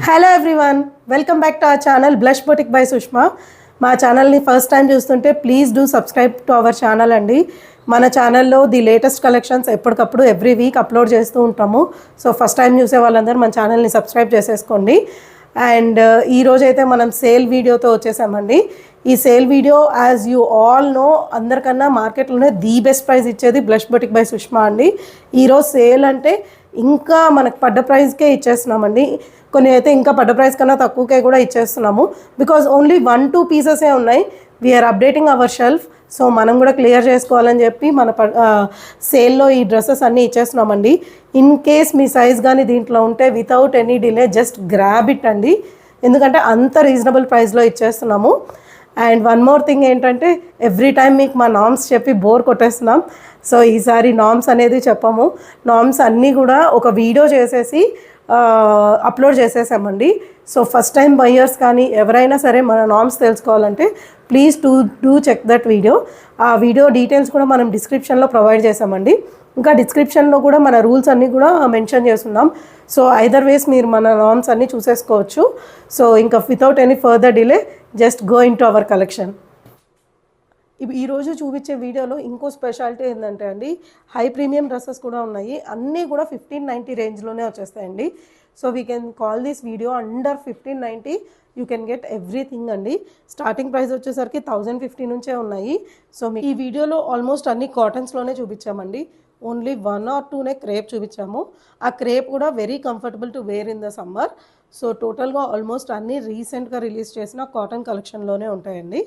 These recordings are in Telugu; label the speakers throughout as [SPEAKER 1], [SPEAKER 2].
[SPEAKER 1] Hello everyone, welcome back to our channel blush boutique by Sushma. మా ఛానల్ని ఫస్ట్ టైం చూస్తుంటే please do subscribe to our channel అండి. మన ఛానల్లో ది లేటెస్ట్ కలెక్షన్స్ ఎప్పటికప్పుడు ఎవ్రీ వీక్ అప్లోడ్ చేస్తూ ఉంటాము. సో ఫస్ట్ టైం చూసే వాళ్ళందరూ మన ఛానల్ని సబ్స్క్రైబ్ చేసేసుకోండి. అండ్ ఈరోజైతే మనం సేల్ వీడియోతో వచ్చేసామండి. ఈ sale video as you all know, అందరికన్నా మార్కెట్లోనే ది బెస్ట్ ప్రైస్ ఇచ్చేది బ్లష్ బొటిక్ బై సుష్మా అండి. ఈరోజు సేల్ అంటే ఇంకా మనకు పడ్డ ప్రైస్కే ఇచ్చేస్తున్నామండి. కొన్ని అయితే ఇంకా పడ్డ ప్రైస్ కన్నా తక్కువకే కూడా ఇచ్చేస్తున్నాము. బికాజ్ ఓన్లీ 1-2 పీసెసే ఉన్నాయి. We are updating our shelf. So మనం కూడా క్లియర్ చేసుకోవాలని చెప్పి మన సేల్లో ఈ డ్రెస్సెస్ అన్నీ ఇచ్చేస్తున్నామండి. ఇన్ కేస్ మీ సైజ్ కానీ దీంట్లో ఉంటే without any delay just grab it అండి. ఎందుకంటే అంత రీజనబుల్ ప్రైస్లో ఇచ్చేస్తున్నాము. అండ్ వన్ మోర్ థింగ్ ఏంటంటే, ఎవ్రీ టైం మీకు మా నామ్స్ చెప్పి బోర్ కొట్టేస్తున్నాం. సో ఈసారి నామ్స్ అనేది చెప్పము. నామ్స్ అన్నీ కూడా ఒక వీడియో చేసేసి అప్లోడ్ చేసేసామండి. సో ఫస్ట్ టైం బయ్యర్స్ కానీ ఎవరైనా సరే మన నామ్స్ తెలుసుకోవాలంటే please do check that video. ఆ వీడియో డీటెయిల్స్ కూడా మనం డిస్క్రిప్షన్లో ప్రొవైడ్ చేసామండి. ఇంకా డిస్క్రిప్షన్లో కూడా మన రూల్స్ అన్నీ కూడా మెన్షన్ చేస్తున్నాం. సో ఐదర్ వేస్ మీరు మన నామ్స్ అన్నీ చూసేసుకోవచ్చు. సో ఇంకా without any further delay just go in to our collection. ఈరోజు చూపించే వీడియోలో ఇంకో స్పెషాలిటీ ఏంటంటే అండి, హై ప్రీమియం డ్రెస్సెస్ కూడా ఉన్నాయి. అన్నీ కూడా 1590 రేంజ్లోనే వచ్చేస్తాయండి. So we can call this video under 1590 you can get everything అండి. స్టార్టింగ్ ప్రైస్ వచ్చేసరికి 1050 నుంచే ఉన్నాయి. సో ఈ వీడియోలో ఆల్మోస్ట్ అన్ని కాటన్స్లోనే చూపించామండి. ఓన్లీ 1 or 2 క్రేప్ చూపించాము. ఆ క్రేప్ కూడా very comfortable to wear in the summer. So టోటల్గా ఆల్మోస్ట్ అన్నీ రీసెంట్గా రిలీజ్ చేసిన కాటన్ కలెక్షన్లోనే ఉంటాయండి.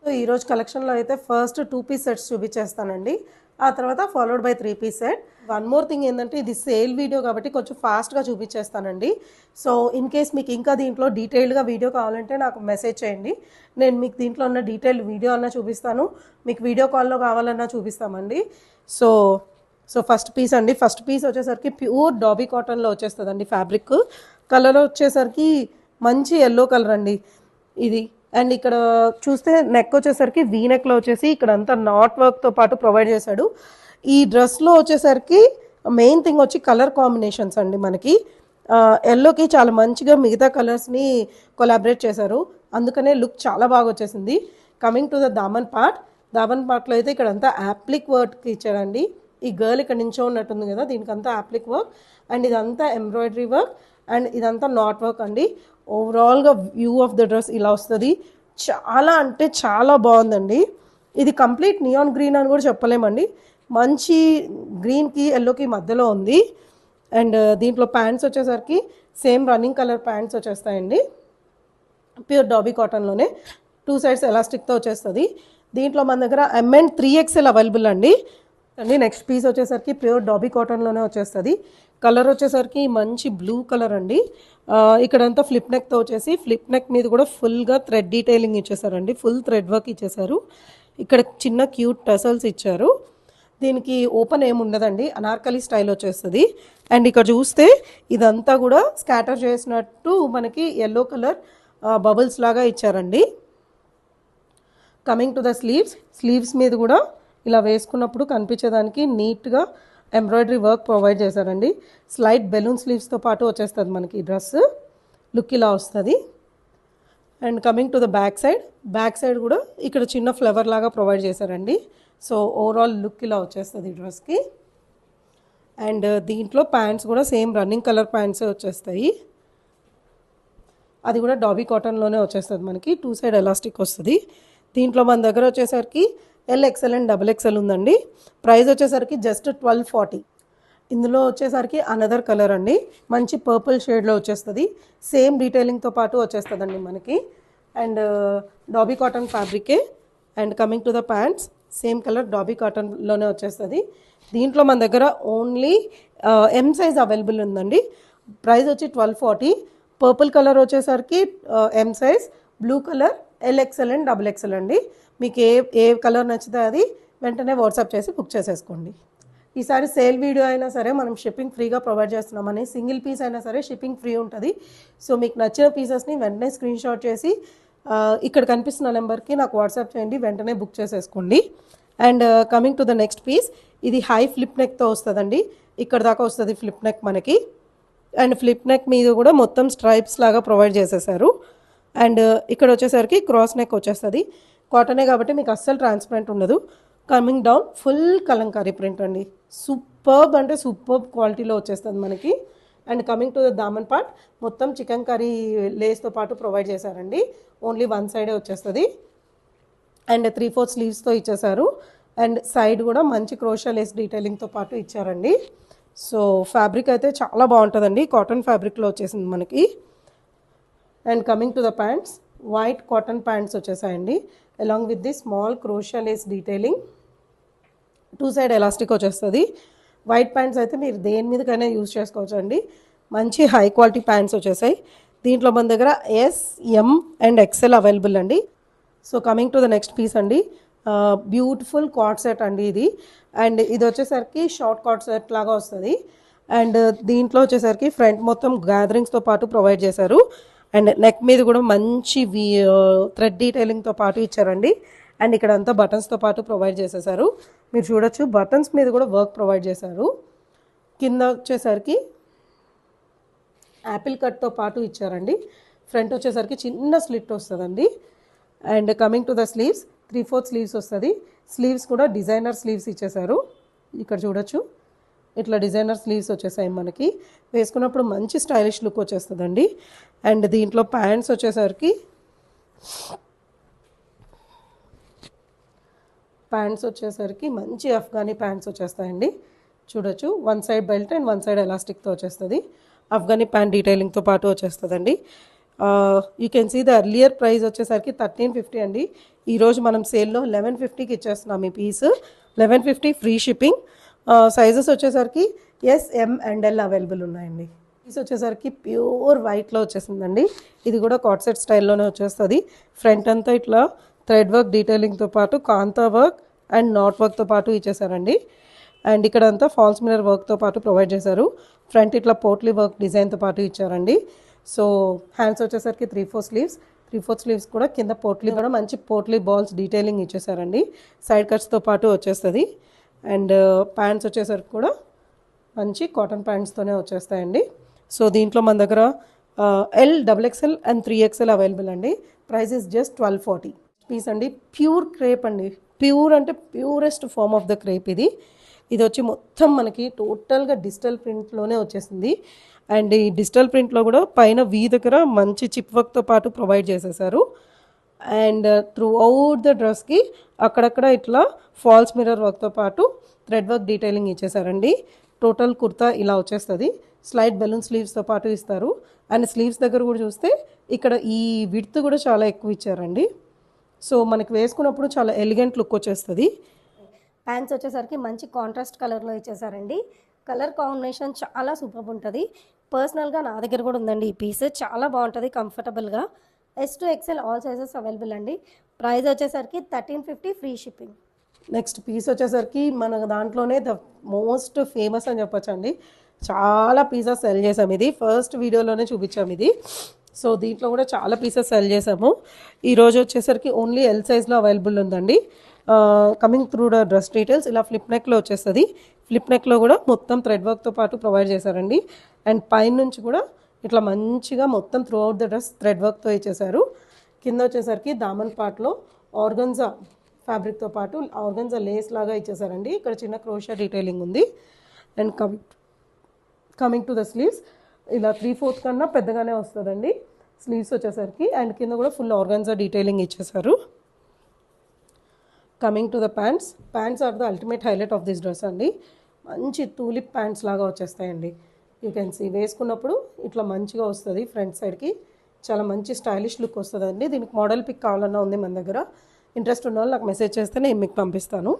[SPEAKER 1] సో ఈరోజు కలెక్షన్లో అయితే ఫస్ట్ 2 పీస్ సెట్స్ చూపించేస్తానండి. ఆ తర్వాత followed by 3 piece set. One more thing ఏంటంటే, ఇది సేల్ వీడియో కాబట్టి కొంచెం ఫాస్ట్గా చూపించేస్తానండి. సో ఇన్ కేస్ మీకు ఇంకా దీంట్లో డీటెయిల్డ్గా వీడియో కావాలంటే నాకు మెసేజ్ చేయండి. నేను మీకు దీంట్లో ఉన్న డీటెయిల్డ్ వీడియో అన్నా చూపిస్తాను, మీకు వీడియో కాల్లో కావాలన్నా చూపిస్తామండి. సో ఫస్ట్ పీస్ అండి. ఫస్ట్ పీస్ వచ్చేసరికి ప్యూర్ డాబీ కాటన్లో వచ్చేస్తుందండి. ఫ్యాబ్రిక్ కలర్ వచ్చేసరికి మంచి ఎల్లో కలర్ అండి ఇది. అండ్ ఇక్కడ చూస్తే నెక్ వచ్చేసరికి వీ నెక్లో వచ్చేసి ఇక్కడ అంతా నాట్ వర్క్తో పాటు ప్రొవైడ్ చేశాడు. ఈ డ్రెస్లో వచ్చేసరికి మెయిన్ థింగ్ వచ్చి కలర్ కాంబినేషన్స్ అండి. మనకి ఎల్లోకి చాలా మంచిగా మిగతా కలర్స్ని కొలాబరేట్ చేశారు. అందుకనే లుక్ చాలా బాగా వచ్చేసింది. కమింగ్ టు ద దామన్ పార్ట్లో అయితే ఇక్కడ అంతా యాప్లిక్ వర్క్ ఇచ్చాడండి. ఈ గర్ల్ ఇక్కడ నుంచో ఉన్నట్టుంది కదా, దీనికి అంతా యాప్లిక్ వర్క్ అండ్ ఇదంతా ఎంబ్రాయిడరీ వర్క్ అండ్ ఇదంతా నాట్ వర్క్ అండి. ఓవరాల్గా వ్యూ ఆఫ్ ద డ్రెస్ ఇలా వస్తుంది. చాలా అంటే చాలా బాగుందండి. ఇది కంప్లీట్ నియాన్ గ్రీన్ అని కూడా చెప్పలేమండి. మంచి గ్రీన్కి ఎల్లోకి మధ్యలో ఉంది. అండ్ దీంట్లో ప్యాంట్స్ వచ్చేసరికి సేమ్ రన్నింగ్ కలర్ ప్యాంట్స్ వచ్చేస్తాయండి. ప్యూర్ డాబీ కాటన్లోనే 2 సైడ్స్ ఎలాస్టిక్తో వచ్చేస్తుంది. దీంట్లో మన దగ్గర MN 3XL అవైలబుల్ అండి. నెక్స్ట్ పీస్ వచ్చేసరికి ప్యూర్ డాబీ కాటన్లోనే వచ్చేస్తుంది. కలర్ వచ్చేసరికి మంచి బ్లూ కలర్ అండి. ఇక్కడంతా ఫ్లిప్ నెక్తో వచ్చేసి ఫ్లిప్ నెక్ మీద కూడా ఫుల్గా థ్రెడ్ డీటెయిలింగ్ ఇచ్చేసారండి. ఫుల్ థ్రెడ్ వర్క్ ఇచ్చేసారు. ఇక్కడ చిన్న క్యూట్ టసల్స్ ఇచ్చారు. దీనికి ఓపెన్ ఏమి ఉండదండి, అనార్కలి స్టైల్ వచ్చేస్తుంది. అండ్ ఇక్కడ చూస్తే ఇదంతా కూడా స్కాటర్ చేసినట్టు మనకి ఎల్లో కలర్ బబుల్స్ లాగా ఇచ్చారండి. కమింగ్ టు ద స్లీవ్స్ మీద కూడా ఇలా వేసుకున్నప్పుడు కనిపించేదానికి నీట్గా ఎంబ్రాయిడరీ వర్క్ ప్రొవైడ్ చేశారండి. స్లైట్ బెలూన్ స్లీవ్స్తో పాటు వచ్చేస్తుంది మనకి ఈ డ్రెస్. లుక్ ఇలా వస్తుంది. And coming to the back side కూడా ఇక్కడ చిన్న ఫ్లవర్ లాగా ప్రొవైడ్ చేశారండి. సో ఓవరాల్ లుక్ ఇలా వచ్చేస్తుంది ఈ డ్రెస్కి. అండ్ దీంట్లో ప్యాంట్స్ కూడా సేమ్ రన్నింగ్ కలర్ ప్యాంట్సే వచ్చేస్తాయి. అది కూడా డాబీ కాటన్లోనే వచ్చేస్తుంది మనకి. 2 సైడ్ ఎలాస్టిక్ వస్తుంది. దీంట్లో మన దగ్గర వచ్చేసరికి LXL అండ్ XXL ఉందండి. ప్రైస్ వచ్చేసరికి జస్ట్ 1240. ఇందులో వచ్చేసరికి అనదర్ కలర్ అండి, మంచి పర్పుల్ షేడ్లో వచ్చేస్తుంది. సేమ్ డీటెయిలింగ్తో పాటు వచ్చేస్తుందండి మనకి. అండ్ డాబీ కాటన్ ఫ్యాబ్రికే. And coming to the pants same colour dobby కాటన్లోనే వచ్చేస్తుంది. దీంట్లో మన దగ్గర ఓన్లీ M సైజ్ అవైలబుల్ ఉందండి. ప్రైస్ వచ్చి 1240. పర్పుల్ కలర్ వచ్చేసరికి M size, blue colour LXL and XXL అండి. మీకు ఏ కలర్ నచ్చితే అది వెంటనే వాట్సాప్ చేసి బుక్ చేసేసుకోండి. ఈసారి సేల్ వీడియో అయినా సరే మనం షిప్పింగ్ ఫ్రీగా ప్రొవైడ్ చేస్తున్నామని, సింగిల్ పీస్ అయినా సరే షిప్పింగ్ ఫ్రీ ఉంటుంది. సో మీకు నచ్చిన పీసెస్ని వెంటనే స్క్రీన్ షాట్ చేసి ఇక్కడ కనిపిస్తున్న నెంబర్కి నాకు వాట్సాప్ చేయండి, వెంటనే బుక్ చేసేసుకోండి. And coming to the next piece, ఇది హై ఫ్లిప్ నెక్తో వస్తుందండి. ఇక్కడ దాకా వస్తుంది ఫ్లిప్ నెక్ మనకి. అండ్ ఫ్లిప్ నెక్ మీద కూడా మొత్తం స్ట్రైప్స్ లాగా ప్రొవైడ్ చేసేసారు. అండ్ ఇక్కడ వచ్చేసరికి క్రాస్ నెక్ వచ్చేస్తుంది. కాటనే కాబట్టి మీకు అస్సలు ట్రాన్స్పరెంట్ ఉండదు. Coming down full Kalamkari print అండి. సూపర్బ్ అంటే సూపర్బ్ క్వాలిటీలో వచ్చేస్తుంది మనకి. And coming to the daman part మొత్తం చికెన్ కర్రీ లేస్తో పాటు ప్రొవైడ్ చేశారండి. ఓన్లీ వన్ సైడే వచ్చేస్తుంది. అండ్ 3/4 స్లీవ్స్తో ఇచ్చేసారు. అండ్ సైడ్ కూడా మంచి క్రోషా లేస్ డీటెయిలింగ్తో పాటు ఇచ్చారండి. సో ఫ్యాబ్రిక్ అయితే చాలా బాగుంటుందండి. కాటన్ ఫ్యాబ్రిక్లో వచ్చేసింది మనకి. And coming to the pants, white cotton pants వచ్చేసాయండి. Along with the small crochet lace detailing. 2 side elastic వచ్చేస్తుంది. వైట్ ప్యాంట్స్ అయితే మీరు దేని మీదకైనా యూజ్ చేసుకోవచ్చు అండి. మంచి హై క్వాలిటీ ప్యాంట్స్ వచ్చేసాయి. దీంట్లో మన దగ్గర S, M and XL available అండి. So coming to the next piece అండి. బ్యూటిఫుల్ కార్డ్ సెట్ అండి ఇది. అండ్ ఇది వచ్చేసరికి షార్ట్ కార్డ్ సెట్ లాగా వస్తుంది. అండ్ దీంట్లో వచ్చేసరికి ఫ్రంట్ మొత్తం గ్యాదరింగ్స్తో పాటు ప్రొవైడ్ చేశారు. అండ్ నెక్ మీద కూడా మంచి థ్రెడ్ డీటెయిలింగ్తో పాటు ఇచ్చారండి. అండ్ ఇక్కడ అంతా బటన్స్తో పాటు ప్రొవైడ్ చేసేసారు. మీరు చూడొచ్చు బటన్స్ మీద కూడా వర్క్ ప్రొవైడ్ చేశారు. కింద వచ్చేసరికి యాపిల్ కట్తో పాటు ఇచ్చారండి. ఫ్రంట్ వచ్చేసరికి చిన్న స్లిట్ వస్తుందండి. And coming to the sleeves, 3/4 sleeves వస్తుంది. స్లీవ్స్ కూడా డిజైనర్ స్లీవ్స్ ఇచ్చేసారు. ఇక్కడ చూడొచ్చు ఇట్లా డిజైనర్ స్లీవ్స్ వచ్చేసాయి మనకి. వేసుకున్నప్పుడు మంచి స్టైలిష్ లుక్ వచ్చేస్తుందండి. అండ్ దీంట్లో ప్యాంట్స్ వచ్చేసరికి మంచి అఫ్ఘానీ ప్యాంట్స్ వచ్చేస్తాయండి. చూడొచ్చు one side belt and one side ఎలాస్టిక్తో వచ్చేస్తుంది. అఫ్ఘానీ ప్యాంట్ డీటెయిలింగ్తో పాటు వచ్చేస్తుందండి. You can see the earlier price వచ్చేసరికి 1350 అండి. ఈరోజు మనం సేల్లో 1150కి ఇచ్చేస్తున్నాం ఈ పీస్. 1150 ఫ్రీ షిప్పింగ్. సైజెస్ వచ్చేసరికి S, M and L available ఉన్నాయండి. పీస్ వచ్చేసరికి ప్యూర్ వైట్లో వచ్చేసిందండి. ఇది కూడా కార్డ్ సెట్ స్టైల్లోనే వచ్చేస్తుంది. ఫ్రంట్ అంతా ఇట్లా థ్రెడ్ వర్క్ డీటెయిలింగ్తో పాటు కాంతా వర్క్ అండ్ నాట్ వర్క్తో పాటు ఇచ్చేసారండి. అండ్ ఇక్కడ అంతా ఫాల్స్ మిరర్ వర్క్తో పాటు ప్రొవైడ్ చేశారు. ఫ్రంట్ ఇట్లా పోట్లీ వర్క్ డిజైన్తో పాటు ఇచ్చారండి. సో హ్యాండ్స్ వచ్చేసరికి 3/4 స్లీవ్స్. 3/4 స్లీవ్స్ కూడా కింద పోట్లీ కూడా మంచి పోట్లీ బాల్స్ డీటెయిలింగ్ ఇచ్చేసారండి. సైడ్ కట్స్తో పాటు వచ్చేస్తుంది. అండ్ ప్యాంట్స్ వచ్చేసరికి కూడా మంచి కాటన్ ప్యాంట్స్తోనే వచ్చేస్తాయండి. సో దీంట్లో మన దగ్గర L, XXL and 3XL available అండి. ప్రైస్ ఇస్ జస్ట్ 1240 పీస్ అండి. ప్యూర్ క్రేప్ అండి. ప్యూర్ అంటే purest form of the crepe ఇది. ఇది వచ్చి మొత్తం మనకి టోటల్గా డిజిటల్ ప్రింట్లోనే వచ్చేసింది. అండ్ ఈ డిజిటల్ ప్రింట్లో కూడా పైన వీ దగ్గర మంచి చిప్ వర్క్తో పాటు ప్రొవైడ్ చేసేసారు. అండ్ త్రూ అవుట్ ద డ్రెస్కి అక్కడక్కడ ఇట్లా ఫాల్స్ మిర్రర్ వర్క్తో పాటు థ్రెడ్ వర్క్ డీటెయిలింగ్ ఇచ్చేసారండి. టోటల్ కుర్తా ఇలా వచ్చేస్తుంది. స్లైడ్ బెలూన్ స్లీవ్స్తో పాటు ఇస్తారు. అండ్ స్లీవ్స్ దగ్గర కూడా చూస్తే ఇక్కడ ఈ విడ్త్ కూడా చాలా ఎక్కువ ఇచ్చారండి. సో మనకి వేసుకున్నప్పుడు చాలా ఎలిగెంట్ లుక్ వచ్చేస్తుంది.
[SPEAKER 2] ప్యాంట్స్ వచ్చేసరికి మంచి కాంట్రాస్ట్ కలర్లో ఇచ్చేసారండి. కలర్ కాంబినేషన్ చాలా సూపర్ ఉంటుంది. పర్సనల్గా నా దగ్గర కూడా ఉందండి ఈ పీస్. చాలా బాగుంటుంది కంఫర్టబుల్గా. S to XL all sizes available అండి. ప్రైస్ వచ్చేసరికి 1350 ఫ్రీ షిప్పింగ్.
[SPEAKER 1] నెక్స్ట్ పీస్ వచ్చేసరికి మన దాంట్లోనే ద మోస్ట్ ఫేమస్ అని చెప్పొచ్చు అండి. చాలా పీసెస్ సెల్ చేసాము. ఇది ఫస్ట్ వీడియోలోనే చూపించాము ఇది. సో దీంట్లో కూడా చాలా పీసెస్ సెల్ చేసాము. ఈరోజు వచ్చేసరికి ఓన్లీ ఎల్ సైజ్లో అవైలబుల్ ఉందండి. Coming through the dress details ఇలా ఫ్లిప్ నెక్లో వచ్చేస్తుంది. ఫ్లిప్ నెక్లో కూడా మొత్తం థ్రెడ్ వర్క్తో పాటు ప్రొవైడ్ చేశారండి. అండ్ పైన నుంచి కూడా ఇట్లా మంచిగా మొత్తం through out the dress thread వర్క్తో ఇచ్చేసారు. కింద వచ్చేసరికి దామన్ పార్ట్లో ఆర్గన్జా ఫ్యాబ్రిక్తో పాటు ఆర్గన్జా లేస్ లాగా ఇచ్చేసారండి. ఇక్కడ చిన్న క్రోషియా డీటెయిలింగ్ ఉంది. And coming to the sleeves ఇలా 3/4 కన్నా పెద్దగానే వస్తుందండి స్లీవ్స్ వచ్చేసరికి. అండ్ కింద కూడా ఫుల్ ఆర్గన్జా డీటెయిలింగ్ ఇచ్చేసారు. Coming to the pants are the ultimate highlight of this dress అండి. మంచి టూలిప్ ప్యాంట్స్ లాగా వచ్చేస్తాయండి. యూ కెన్ సీ వేసుకున్నప్పుడు ఇట్లా మంచిగా వస్తుంది. ఫ్రంట్ సైడ్కి చాలా మంచి స్టైలిష్ లుక్ వస్తుందండి. దీనికి మోడల్ పిక్ కావాలన్నా ఉంది మన దగ్గర. ఇంట్రెస్ట్ ఉన్న వాళ్ళు నాకు మెసేజ్ చేస్తే నేను మీకు పంపిస్తాను.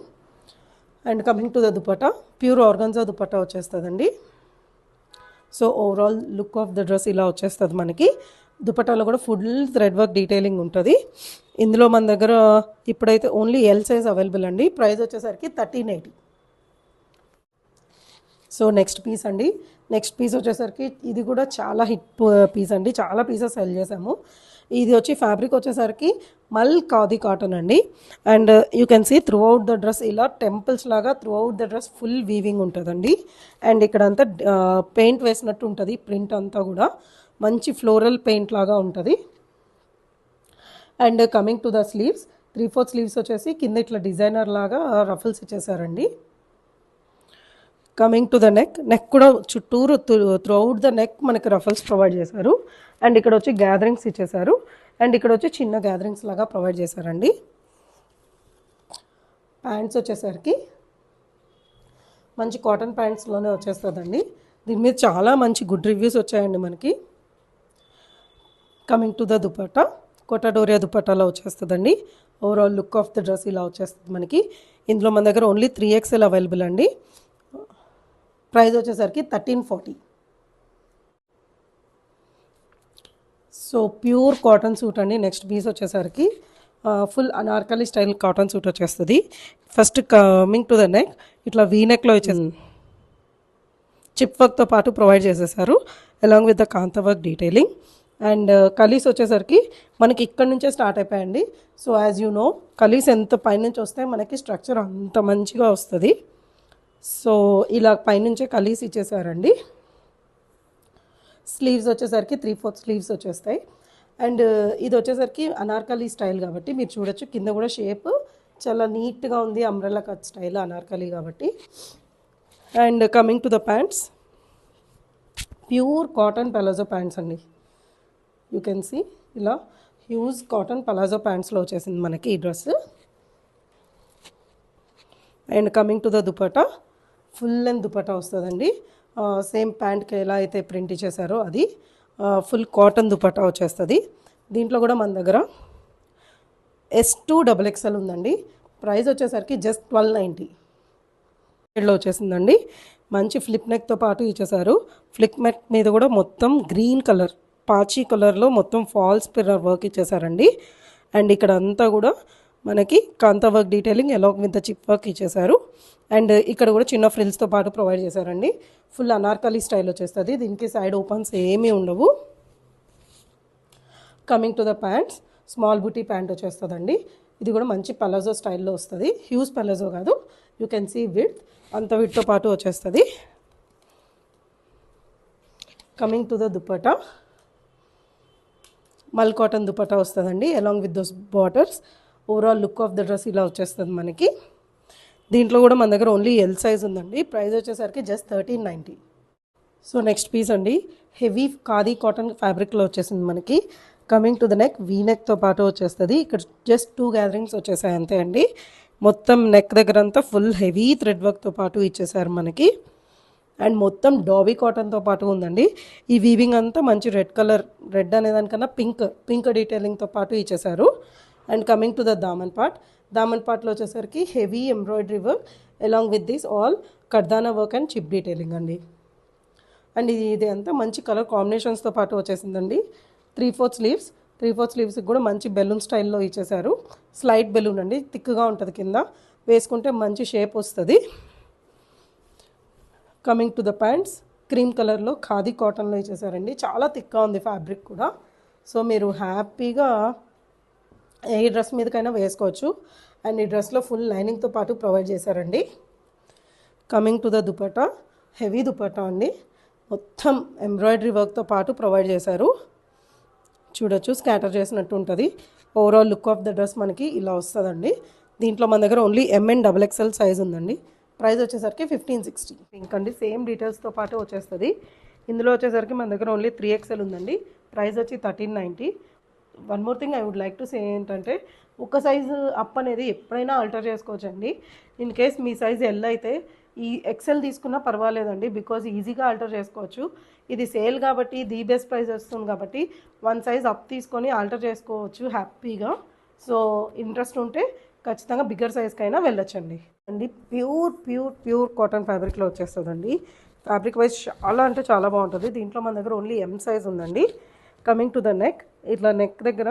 [SPEAKER 1] And coming to the dupatta, pure organza dupatta వచ్చేస్తుందండి. So overall look of the dress ఇలా వచ్చేస్తుంది మనకి. దుపట్టాలో కూడా ఫుల్ థ్రెడ్ వర్క్ డీటెయిలింగ్ ఉంటుంది. ఇందులో మన దగ్గర ఇప్పుడైతే ఓన్లీ ఎల్ సైజ్ అవైలబుల్ అండి. ప్రైస్ వచ్చేసరికి 1380. సో నెక్స్ట్ పీస్ అండి. నెక్స్ట్ పీస్ వచ్చేసరికి ఇది కూడా చాలా హిట్ పీస్ అండి, చాలా పీసెస్ సెల్ చేసాము. ఇది వచ్చి ఫ్యాబ్రిక్ వచ్చేసరికి మల్ ఖాదీ కాటన్ అండి. And you can see throughout the dress ఇలా టెంపుల్స్ లాగా throughout the dress full weaving ఉంటుందండి. అండ్ ఇక్కడ అంతా పెయింట్ వేసినట్టు ఉంటుంది, ప్రింట్ అంతా కూడా మంచి ఫ్లోరల్ పెయింట్ లాగా ఉంటుంది. And coming to the sleeves, 3/4 sleeves వచ్చేసి కింద ఇట్లా డిజైనర్ లాగా రఫల్స్ ఇచ్చేసారండి. కమింగ్ టు ద నెక్ కూడా చుట్టూరు త్రూ అవుట్ ద నెక్ మనకి రఫల్స్ ప్రొవైడ్ చేశారు. అండ్ ఇక్కడ వచ్చి గ్యాదరింగ్స్ ఇచ్చేసారు. అండ్ ఇక్కడ వచ్చి చిన్న గ్యాదరింగ్స్ లాగా ప్రొవైడ్ చేశారండి. ప్యాంట్స్ వచ్చేసరికి మంచి కాటన్ ప్యాంట్స్లోనే వచ్చేస్తుందండి. దీని మీద చాలా మంచి గుడ్ రివ్యూస్ వచ్చాయండి మనకి. కమింగ్ టు ద దుపట్టా, కొటాడోరియా దుపట్టాలో వచ్చేస్తుందండి. Overall look of the dress ఇలా వచ్చేస్తుంది మనకి. ఇందులో మన దగ్గర ఓన్లీ 3XL అవైలబుల్ అండి. ప్రైస్ వచ్చేసరికి 1340. సో ప్యూర్ కాటన్ సూట్ అండి. నెక్స్ట్ పీస్ వచ్చేసరికి full Anarkali style cotton suit వచ్చేస్తుంది. First coming to the neck, ఇట్లా వీ నెక్లో వచ్చేసి చిప్ వర్క్తో పాటు ప్రొవైడ్ చేసేసారు along with the kantha work detailing. And kalis వచ్చేసరికి మనకి ఇక్కడ నుంచే స్టార్ట్ అయిపోయాయండి. So as you know, kalis ఎంత పైనుంచి వస్తే మనకి స్ట్రక్చర్ అంత మంచిగా వస్తుంది. సో ఇలా పైనుంచే కలీస్ ఇచ్చేసారండి. స్లీవ్స్ వచ్చేసరికి 3/4 స్లీవ్స్ వచ్చేస్తాయి. అండ్ ఇది వచ్చేసరికి అనార్కలి స్టైల్ కాబట్టి మీరు చూడొచ్చు, కింద కూడా షేప్ చాలా నీట్గా ఉంది, అంబ్రెల్లా కట్ స్టైల్ అనార్కలి కాబట్టి. And coming to the pants, pure cotton palazzo pants అండి. యూ కెన్ సీ ఇలా హ్యూజ్ కాటన్ పలాజో ప్యాంట్స్లో వచ్చేసింది మనకి ఈ dress. And coming to the dupatta, full length dupatta వస్తుందండి. సేమ్ ప్యాంట్కి ఎలా అయితే ప్రింట్ ఇచ్చేసారో అది ఫుల్ కాటన్ దుపట్టా వచ్చేస్తుంది. దీంట్లో కూడా మన దగ్గర S2 XXL ఉందండి. ప్రైస్ వచ్చేసరికి జస్ట్ 1290 లో వచ్చేసిందండి. మంచి ఫ్లిప్ నెక్తో పాటు ఇచ్చేసారు. ఫ్లిప్ నెక్ మీద కూడా మొత్తం గ్రీన్ కలర్ పాచీ కలర్లో మొత్తం ఫాల్స్ పిల్లర్ వర్క్ ఇచ్చేసారండి. అండ్ ఇక్కడ అంతా కూడా మనకి kantha work detailing along with the chip work ఇచ్చేసారు. అండ్ ఇక్కడ కూడా చిన్న ఫ్రిల్స్తో పాటు ప్రొవైడ్ చేశారండి. ఫుల్ అనార్కలి స్టైల్ వచ్చేస్తుంది. దీనికి సైడ్ ఓపెన్స్ ఏమీ ఉండవు. Coming to the pants, small booty pant వచ్చేస్తుందండి. ఇది కూడా మంచి పలాజో స్టైల్లో వస్తుంది. హ్యూజ్ పలాజో కాదు, యూ కెన్ సీ విడ్త్ అంత విడ్తో పాటు వచ్చేస్తుంది. కమింగ్ టు ద దుపట్టా, మల్ కాటన్ దుపట్టా వస్తుందండి along with those borders. Overall look of the dress ఇలా వచ్చేస్తుంది మనకి. దీంట్లో కూడా మన దగ్గర ఓన్లీ ఎల్ సైజ్ ఉందండి. ప్రైస్ వచ్చేసరికి జస్ట్ 1390. సో నెక్స్ట్ పీస్ అండి, హెవీ ఖాదీ కాటన్ ఫ్యాబ్రిక్లో వచ్చేసింది మనకి. Coming to the neck, V నెక్తో పాటు వచ్చేస్తుంది. ఇక్కడ జస్ట్ 2 గ్యాదరింగ్స్ వచ్చేసాయి అంతే అండి. మొత్తం నెక్ దగ్గర అంతా ఫుల్ హెవీ థ్రెడ్ వర్క్తో పాటు ఇచ్చేసారు మనకి. అండ్ మొత్తం డాబీ కాటన్తో పాటు ఉందండి. ఈ వీవింగ్ అంతా మంచి రెడ్ కలర్, రెడ్ అనేదానికన్నా పింక్ డీటెయిలింగ్తో పాటు ఇచ్చేసారు. And coming to the daman పార్ట్లో వచ్చేసరికి heavy embroidery work along with this all kardana work and chip detailing అండి. అండ్ ఇది అంతా మంచి కలర్ కాంబినేషన్స్తో పాటు వచ్చేసిందండి. 3/4 స్లీవ్స్కి కూడా మంచి బెలూన్ స్టైల్లో ఇచ్చేసారు. స్లైట్ బెలూన్ అండి, థిక్గా ఉంటుంది, కింద వేసుకుంటే మంచి షేప్ వస్తుంది. Coming to the pants, cream కలర్లో ఖాదీ కాటన్లో ఇచ్చేసారండి. చాలా థిక్గా ఉంది ఫ్యాబ్రిక్ కూడా. సో మీరు హ్యాపీగా ఏ డ్రెస్ మీదకైనా వేసుకోవచ్చు. అండ్ ఈ డ్రెస్లో ఫుల్ లైనింగ్తో పాటు ప్రొవైడ్ చేశారండి. Coming to the dupatta, heavy dupatta అండి, మొత్తం ఎంబ్రాయిడరీ వర్క్తో పాటు ప్రొవైడ్ చేశారు. చూడొచ్చు, స్కాటర్ చేసినట్టు ఉంటుంది. Overall look of the dress మనకి ఇలా వస్తుందండి. దీంట్లో మన దగ్గర only M and XXL size ఉందండి. ప్రైస్ వచ్చేసరికి 1560. ఇంకండి సేమ్ డీటెయిల్స్తో పాటు వచ్చేస్తుంది. ఇందులో వచ్చేసరికి మన దగ్గర ఓన్లీ 3XL ఉందండి. ప్రైస్ వచ్చి 1390. One more thing I would like to say ఏంటంటే, ఒక సైజు అప్ అనేది ఎప్పుడైనా ఆల్టర్ చేసుకోవచ్చండి. ఇన్ కేస్ మీ సైజ్ ఎల్ అయితే ఈ XL తీసుకున్నా పర్వాలేదండి, బికాజ్ ఈజీగా ఆల్టర్ చేసుకోవచ్చు. ఇది సేల్ కాబట్టి ది బెస్ట్ ప్రైస్ వస్తుంది కాబట్టి 1 సైజ్ అప్ తీసుకొని ఆల్టర్ చేసుకోవచ్చు హ్యాపీగా. సో ఇంట్రెస్ట్ ఉంటే ఖచ్చితంగా బిగ్గర్ సైజ్కైనా వెళ్ళొచ్చండి. అండి ప్యూర్ కాటన్ ఫ్యాబ్రిక్లో వచ్చేస్తుందండి. ఫ్యాబ్రిక్ వైజ్ చాలా అంటే చాలా బాగుంటుంది. దీంట్లో మన దగ్గర ఓన్లీ M సైజ్ ఉందండి. కమింగ్ టు ద నెక్, ఇట్లా నెక్ దగ్గర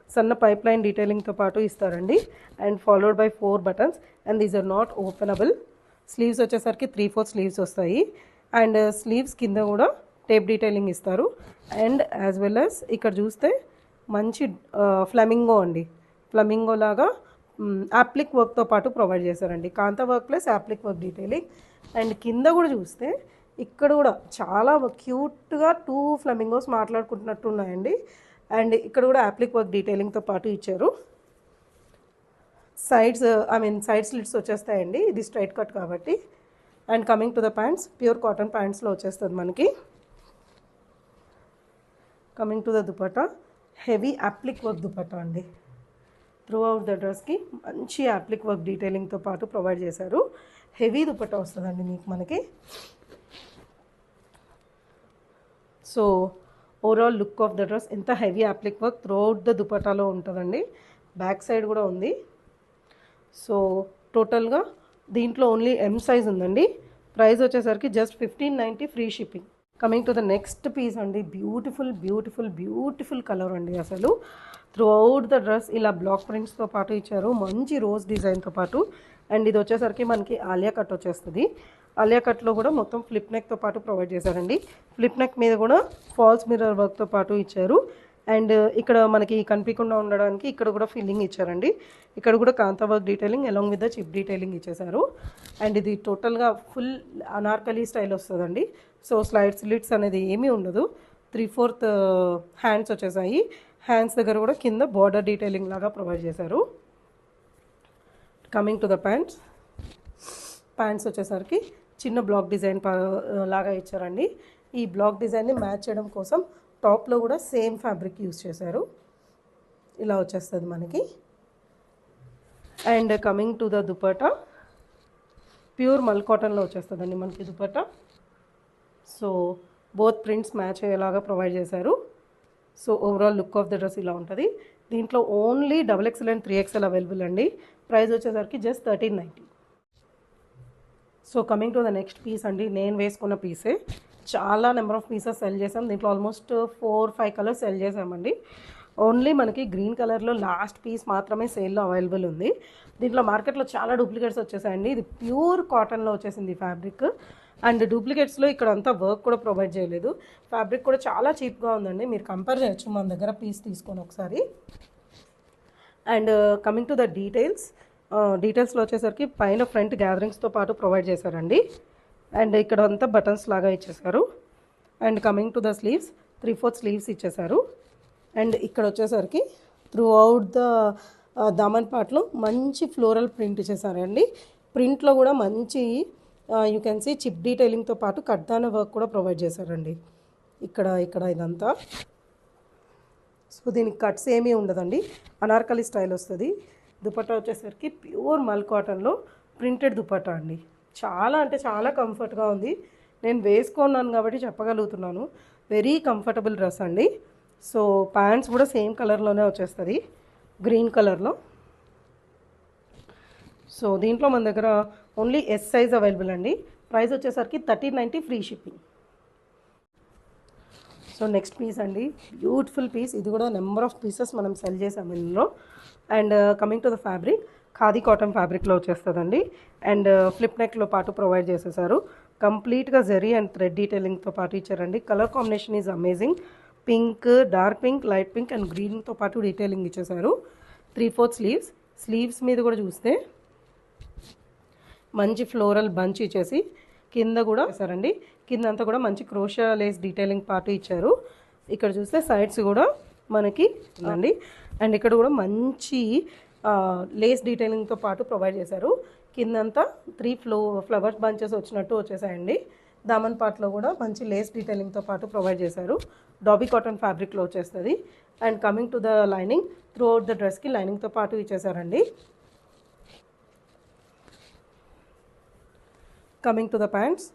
[SPEAKER 1] సన్న పైప్ లైన్ డీటెయిలింగ్తో పాటు ఇస్తారండి. And followed by 4 buttons. And these are not openable. Sleeves వచ్చేసరికి 3/4 స్లీవ్స్ వస్తాయి. అండ్ స్లీవ్స్ కింద కూడా టేప్ డీటెయిలింగ్ ఇస్తారు. అండ్ యాజ్ వెల్ యాజ్ ఇక్కడ చూస్తే మంచి ఫ్లమింగో అండి, ఫ్లమింగో లాగా యాప్లిక్ వర్క్తో పాటు ప్రొవైడ్ చేశారండి. Kantha work plus applique work detailing. And కింద కూడా చూస్తే ఇక్కడ కూడా చాలా క్యూట్గా 2 ఫ్లమింగోస్ మాట్లాడుకుంటున్నట్టు ఉన్నాయండి. అండ్ ఇక్కడ కూడా యాప్లిక్ వర్క్ డీటెయిలింగ్తో పాటు ఇచ్చారు. సైడ్ స్లిట్స్ వచ్చేస్తాయండి, ఇది స్ట్రైట్ కట్ కాబట్టి. And coming to the pants, pure cotton ప్యాంట్స్లో వచ్చేస్తుంది మనకి. Coming to the dupatta, heavy applique work dupatta అండి. త్రూ అవుట్ ద డ్రెస్కి మంచి యాప్లిక్ వర్క్ డీటెయిలింగ్తో పాటు ప్రొవైడ్ చేశారు. హెవీ దుపట్టా వస్తుందండి మీకు మనకి. So overall look of the dress ఎంత heavy applique work throughout the దుపట్టాలో ఉంటుందండి. బ్యాక్ సైడ్ కూడా ఉంది. సో టోటల్గా దీంట్లో ఓన్లీ ఎం సైజ్ ఉందండి. ప్రైస్ వచ్చేసరికి just 1590 free shipping. Coming to the next piece అండి, బ్యూటిఫుల్ బ్యూటిఫుల్ బ్యూటిఫుల్ కలర్ అండి. అసలు త్రూ అవుట్ ద డ్రెస్ ఇలా బ్లాక్ ప్రింట్స్తో పాటు ఇచ్చారు, మంచి రోజ్ డిజైన్తో పాటు. అండ్ ఇది వచ్చేసరికి మనకి ఆలియా కట్ వచ్చేస్తుంది. ఆలియా కట్లో కూడా మొత్తం ఫ్లిప్ నెక్తో పాటు ప్రొవైడ్ చేశారండి. ఫ్లిప్ నెక్ మీద కూడా ఫాల్స్ మిర్రర్ వర్క్తో పాటు ఇచ్చారు. అండ్ ఇక్కడ మనకి కనిపించకుండా ఉండడానికి ఇక్కడ కూడా ఫిల్లింగ్ ఇచ్చారండి. ఇక్కడ కూడా kantha work detailing along with the chip detailing ఇచ్చేసారు. అండ్ ఇది టోటల్గా ఫుల్ అనార్కలీ స్టైల్ వస్తుందండి. సో స్లిట్స్ అనేది ఏమీ ఉండదు. 3/4 హ్యాండ్స్ వచ్చేసాయి. హ్యాండ్స్ దగ్గర కూడా కింద బార్డర్ డీటెయిలింగ్ లాగా ప్రొవైడ్ చేశారు. కమింగ్ టు ద ప్యాంట్స్ వచ్చేసరికి చిన్న బ్లాక్ డిజైన్ లాగా ఇచ్చారండి. ఈ బ్లాక్ డిజైన్ని మ్యాచ్ చేయడం కోసం టాప్లో కూడా సేమ్ ఫ్యాబ్రిక్ యూస్ చేశారు. ఇలా వచ్చేస్తుంది మనకి. And coming to the dupatta, pure mul కాటన్లో వచ్చేస్తుందండి మనకి dupatta. So both prints match అయ్యేలాగా ప్రొవైడ్ చేశారు. So overall look of the dress ఇలా ఉంటుంది. దీంట్లో only XXL and 3XL available అండి. ప్రైస్ వచ్చేసరికి just 1390. So coming to the next piece అండి, నేను వేసుకున్న పీసే. చాలా నెంబర్ ఆఫ్ పీసెస్ సెల్ చేసాం. దీంట్లో ఆల్మోస్ట్ 4-5 కలర్స్ సెల్ చేసామండి. ఓన్లీ మనకి గ్రీన్ కలర్లో లాస్ట్ పీస్ మాత్రమే సేల్లో అవైలబుల్ ఉంది. దీంట్లో మార్కెట్లో చాలా డూప్లికేట్స్ వచ్చేసాయండి. ఇది ప్యూర్ కాటన్లో వచ్చేసింది ఫ్యాబ్రిక్. అండ్ డూప్లికేట్స్లో ఇక్కడ అంతా వర్క్ కూడా ప్రొవైడ్ చేయలేదు. ఫ్యాబ్రిక్ కూడా చాలా చీప్గా ఉందండి, మీరు కంపేర్ చేయొచ్చు మన దగ్గర పీస్ తీసుకొని ఒకసారి. అండ్ కమింగ్ టు ద డీటెయిల్స్లో వచ్చేసరికి పైన ఫ్రంట్ గ్యాదరింగ్స్తో పాటు ప్రొవైడ్ చేశారండి. అండ్ ఇక్కడ అంతా బటన్స్ లాగా ఇచ్చేసారు. And coming to the sleeves, 3/4 sleeves ఇచ్చేసారు. అండ్ ఇక్కడ వచ్చేసరికి త్రూ అవుట్ ద దామన్ పార్ట్లో మంచి ఫ్లోరల్ ప్రింట్ ఇచ్చేసారండి. ప్రింట్లో కూడా మంచి యూ కెన్ సీ చిప్ డీటెయిలింగ్తో పాటు కడ్దాన వర్క్ కూడా ప్రొవైడ్ చేశారండి. ఇక్కడ ఇదంతా. సో దీనికి కట్స్ ఏమీ ఉండదండి, అనార్కలి స్టైల్ వస్తుంది. దుపట్టా వచ్చేసరికి ప్యూర్ మల్ కాటన్లో ప్రింటెడ్ దుపట్టా అండి. చాలా అంటే చాలా కంఫర్ట్గా ఉంది. నేను వేసుకున్నాను కాబట్టి చెప్పగలుగుతున్నాను. వెరీ కంఫర్టబుల్ డ్రెస్ అండి. సో ప్యాంట్స్ కూడా సేమ్ కలర్లోనే వచ్చేస్తుంది, గ్రీన్ కలర్లో. సో దీంట్లో మన దగ్గర ఓన్లీ ఎస్ సైజ్ అవైలబుల్ అండి. ప్రైస్ వచ్చేసరికి 1390 free shipping. So next piece అండి, బ్యూటిఫుల్ పీస్. ఇది కూడా నెంబర్ ఆఫ్ పీసెస్ మనం సెల్ చేసాము ఇందులో. And coming to the fabric, khadi cotton ఫ్యాబ్రిక్లో వచ్చేస్తుందండి. అండ్ ఫ్లిప్ నెక్లో పాటు ప్రొవైడ్ చేసేసారు. కంప్లీట్గా జరీ అండ్ థ్రెడ్ డీటెయిలింగ్తో పాటు ఇచ్చారండి. Colour combination is amazing. Pink, dark pink, light pink and గ్రీన్తో పాటు డీటెయిలింగ్ ఇచ్చేసారు. 3/4 స్లీవ్స్ మీద కూడా చూస్తే మంచి ఫ్లోరల్ బంచ్ ఇచ్చేసి కింద కూడా వేసారండి. కింద అంతా కూడా మంచి క్రోషియా లేస్ డీటెయిలింగ్ పాటు ఇచ్చారు. ఇక్కడ చూస్తే సైడ్స్ కూడా మనకి ఉందండి. అండ్ ఇక్కడ కూడా మంచి లేస్ డీటెయిలింగ్తో పాటు ప్రొవైడ్ చేశారు. కిందంతా 3 ఫ్లవర్స్ బంచెస్ వచ్చినట్టు వచ్చేసాయండి. దామన్ పార్ట్లో కూడా మంచి లేస్ డీటెయిలింగ్తో పాటు ప్రొవైడ్ చేశారు. డాబీ కాటన్ ఫ్యాబ్రిక్లో వచ్చేస్తుంది. And coming to the lining, throughout the డ్రెస్కి లైనింగ్తో పాటు ఇచ్చేసారండి. Coming to the pants,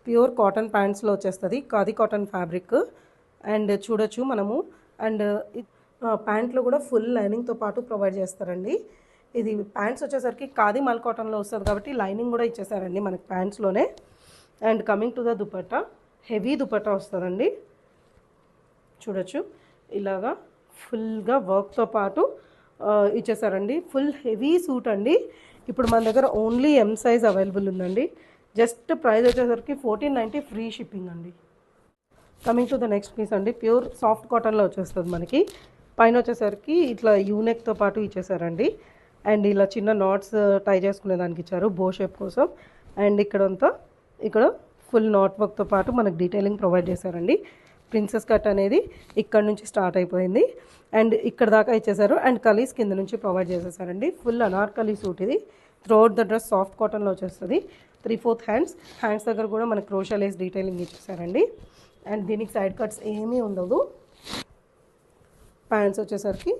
[SPEAKER 1] pure cotton ప్యాంట్స్లో వచ్చేస్తుంది, ఖాదీ కాటన్ ఫ్యాబ్రిక్. అండ్ చూడొచ్చు మనము. అండ్ ప్యాంట్లో కూడా ఫుల్ లైనింగ్తో పాటు ప్రొవైడ్ చేస్తారండి. ఇది ప్యాంట్స్ వచ్చేసరికి ఖాదీ మల్ కాటన్లో వస్తుంది కాబట్టి లైనింగ్ కూడా ఇచ్చేసారండి మనకి ప్యాంట్స్లోనే. And coming to the dupatta, heavy dupatta వస్తుందండి. చూడొచ్చు ఇలాగా ఫుల్గా వర్క్తో పాటు ఇచ్చేసారండి. ఫుల్ హెవీ సూట్ అండి. ఇప్పుడు మన దగ్గర ఓన్లీ ఎం సైజ్ అవైలబుల్ ఉందండి. జస్ట్ ప్రైస్ వచ్చేసరికి 1490 ఫ్రీ షిప్పింగ్ అండి. Coming to the next piece అండి, ప్యూర్ సాఫ్ట్ కాటన్లో వచ్చేస్తుంది మనకి. పైన వచ్చేసరికి ఇట్లా యూనెక్తో పాటు ఇచ్చేసారండి. అండ్ ఇలా చిన్న నాట్స్ టై చేసుకునే దానికి ఇచ్చారు బో షేప్ కోసం. అండ్ ఇక్కడ ఫుల్ నాట్ వర్క్తో పాటు మనకు డీటెయిలింగ్ ప్రొవైడ్ చేశారండి. ప్రిన్సెస్ కట్ అనేది ఇక్కడ నుంచి స్టార్ట్ అయిపోయింది అండ్ ఇక్కడ దాకా ఇచ్చేసారు. అండ్ కలీస్ కింద నుంచి ప్రొవైడ్ చేసేసారండి. ఫుల్ అనార్కలీ సూట్ ఇది. త్రూఅవుట్ ద డ్రెస్ సాఫ్ట్ కాటన్లో వచ్చేస్తుంది. 3/4 హ్యాండ్స్ దగ్గర కూడా మనకు క్రోషా లేస్ డీటెయిలింగ్ ఇచ్చేసారండి. అండ్ దీనికి సైడ్ కట్స్ ఏమీ ఉండదు. ప్యాంట్స్ వచ్చేసరికి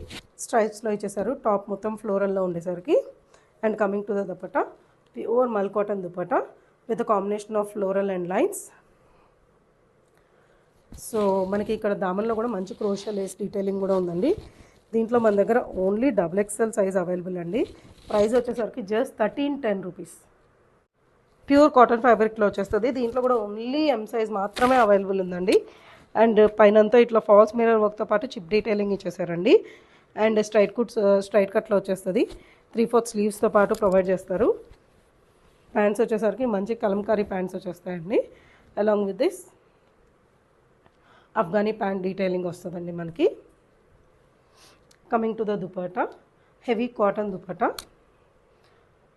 [SPEAKER 1] స్ట్రైప్స్లో ఇచ్చేసారు, టాప్ మొత్తం ఫ్లోరల్లో ఉండేసరికి. And coming to the dupatta, pure mul cotton dupatta with combination of floral and lines. So మనకి ఇక్కడ దామన్లో కూడా మంచి క్రోషా లేస్ డీటెయిలింగ్ కూడా ఉందండి. దీంట్లో మన దగ్గర ఓన్లీ XXL సైజ్ అవైలబుల్ అండి. ప్రైస్ వచ్చేసరికి జస్ట్ 1310 రూపీస్. ప్యూర్ కాటన్ ఫ్యాబ్రిక్లో వచ్చేస్తుంది. దీంట్లో కూడా ఓన్లీ M సైజ్ మాత్రమే అవైలబుల్ ఉందండి. అండ్ పైనంతా ఇట్లా ఫాల్స్ మిర్రర్ వర్క్తో పాటు చిప్ డీటెయిలింగ్ ఇచ్చేసారండి. అండ్ స్ట్రైట్ కట్లో వచ్చేస్తుంది. 3/4 స్లీవ్స్తో పాటు ప్రొవైడ్ చేస్తారు. ప్యాంట్స్ వచ్చేసరికి మంచి కలంకారీ ప్యాంట్స్ వచ్చేస్తాయండి. Along with this Afghani pant detailing వస్తుందండి మనకి. Coming to the dupatta, heavy cotton dupatta,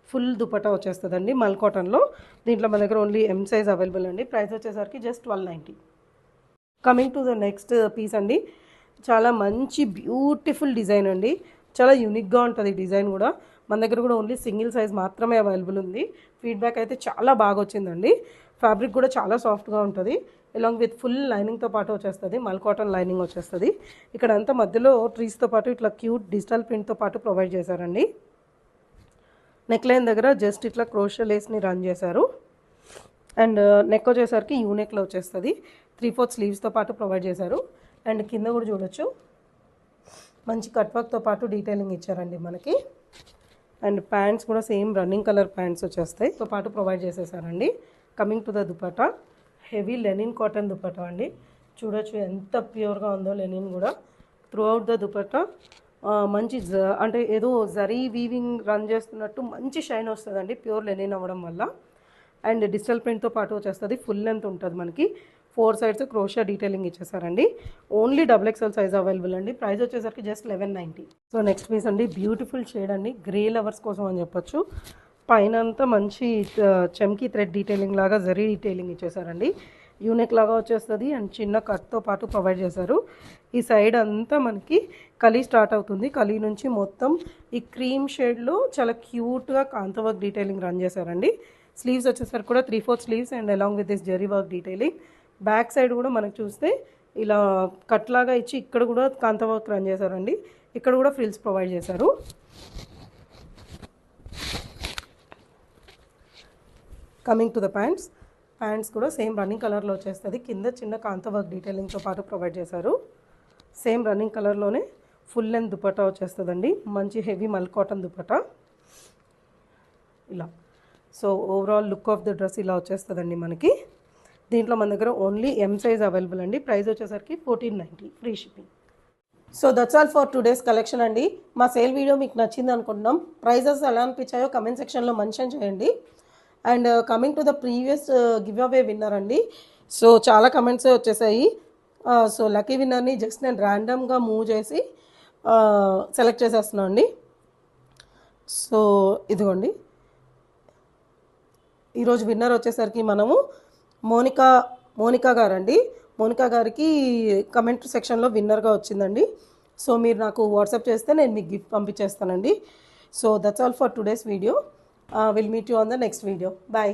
[SPEAKER 1] full dupatta వచ్చేస్తుందండి మల్ కాటన్లో. దీంట్లో మన దగ్గర ఓన్లీ M సైజ్ అవైలబుల్ అండి. ప్రైస్ వచ్చేసరికి just 1290. Coming to the next piece అండి, చాలా మంచి బ్యూటిఫుల్ డిజైన్ అండి. చాలా యూనిక్గా ఉంటుంది డిజైన్ కూడా. మన దగ్గర కూడా ఓన్లీ సింగిల్ సైజ్ మాత్రమే అవైలబుల్ ఉంది. ఫీడ్బ్యాక్ అయితే చాలా బాగా వచ్చిందండి. ఫ్యాబ్రిక్ కూడా చాలా సాఫ్ట్గా ఉంటుంది. అలాంగ్ విత్ ఫుల్ లైనింగ్తో పాటు వచ్చేస్తుంది. మల్ కాటన్ లైనింగ్ వచ్చేస్తుంది. ఇక్కడ అంతా మధ్యలో ట్రీస్తో పాటు ఇట్లా క్యూట్ డిజిటల్ ప్రింట్తో పాటు ప్రొవైడ్ చేశారండి. నెక్ లైన్ దగ్గర జస్ట్ ఇట్లా క్రోషా లేస్ని రన్ చేశారు. అండ్ నెక్ వచ్చేసరికి యూనెక్లో వచ్చేస్తుంది. 3/4 స్లీవ్స్తో పాటు ప్రొవైడ్ చేశారు. అండ్ కింద కూడా చూడొచ్చు మంచి కట్ వర్క్తో పాటు డీటెయిలింగ్ ఇచ్చారండి మనకి. అండ్ ప్యాంట్స్ కూడా సేమ్ రన్నింగ్ కలర్ ప్యాంట్స్ వచ్చేస్తాయి తో పాటు ప్రొవైడ్ చేసేసారండి. Coming to the dupatta, heavy linen cotton dupatta అండి. చూడొచ్చు ఎంత ప్యూర్గా ఉందో లెనిన్ కూడా. త్రూఅవుట్ ద దుపట్టా మంచి అంటే ఏదో జరీ వీవింగ్ రన్ చేస్తున్నట్టు మంచి షైన్ వస్తుందండి ప్యూర్ లెనిన్ అవ్వడం వల్ల. అండ్ డిజిటల్ ప్రింట్తో పాటు వచ్చేస్తుంది. ఫుల్ లెంత్ ఉంటుంది మనకి. 4 సైడ్స్ క్రోషా డీటెయిలింగ్ ఇచ్చేసారండి. ఓన్లీ XXL సైజ్ అవైలబుల్ అండి. ప్రైస్ వచ్చేసరికి జస్ట్ 1190. సో నెక్స్ట్ పీస్ అండి, బ్యూటిఫుల్ షేడ్ అండి. గ్రే లవర్స్ కోసం అని చెప్పొచ్చు. పైన అంతా మంచి చమ్కీ థ్రెడ్ డీటెయిలింగ్ లాగా జరీ డీటెయిలింగ్ ఇచ్చేసారండి. యూనెక్ లాగా వచ్చేస్తుంది. అండ్ చిన్న కట్తో పాటు ప్రొవైడ్ చేశారు. ఈ సైడ్ అంతా మనకి కలీ స్టార్ట్ అవుతుంది. కలీ నుంచి మొత్తం ఈ క్రీమ్ షేడ్లో చాలా క్యూట్గా కాంత వర్క్ డీటెయిలింగ్ రన్ చేశారండి. స్లీవ్స్ వచ్చేసరికి కూడా 3/4 sleeves and along with this zari work detailing. Back side కూడా మనకు చూస్తే ఇలా కట్ లాగా ఇచ్చి ఇక్కడ కూడా కాంత వర్క్ రన్ చేశారండి. ఇక్కడ కూడా ఫ్రిల్స్ ప్రొవైడ్ చేశారు. కమింగ్ టు ద ప్యాంట్స్ కూడా సేమ్ రన్నింగ్ కలర్లో వచ్చేస్తుంది. కింద చిన్న కాంత వర్క్ డీటెయిలింగ్తో పాటు ప్రొవైడ్ చేశారు. సేమ్ రన్నింగ్ కలర్లోనే ఫుల్ లెంత్ దుపట్టా వచ్చేస్తుందండి. మంచి హెవీ మల్ కాటన్ దుపట్టా ఇలా. So overall look of the dress ఇలా వచ్చేస్తుందండి మనకి. దీంట్లో మన దగ్గర ఓన్లీ M సైజ్ అవైలబుల్ అండి. ప్రైస్ వచ్చేసరికి 1490 free shipping. So that's all for today's collection అండి. మా సేల్ వీడియో మీకు నచ్చింది అనుకుంటున్నాం. ప్రైజెస్ ఎలా అనిపించాయో కమెంట్ సెక్షన్లో మెన్షన్ చేయండి. And coming to the previous give away winner అండి. సో చాలా కమెంట్స్ వచ్చేసాయి. సో లక్కీ విన్నర్ని జస్ట్ నేను ర్యాండమ్గా మూవ్ చేసి సెలెక్ట్ చేసేస్తున్నాను అండి. సో ఇదిగోండి, ఈరోజు విన్నర్ వచ్చేసరికి మనము మోనికా గారండి. మోనికా గారికి కమెంట్ సెక్షన్లో విన్నర్గా వచ్చిందండి. సో మీరు నాకు వాట్సాప్ చేస్తే నేను మీకు గిఫ్ట్ పంపించేస్తానండి. So that's all for today's video. Will meet you on the next video. Bye.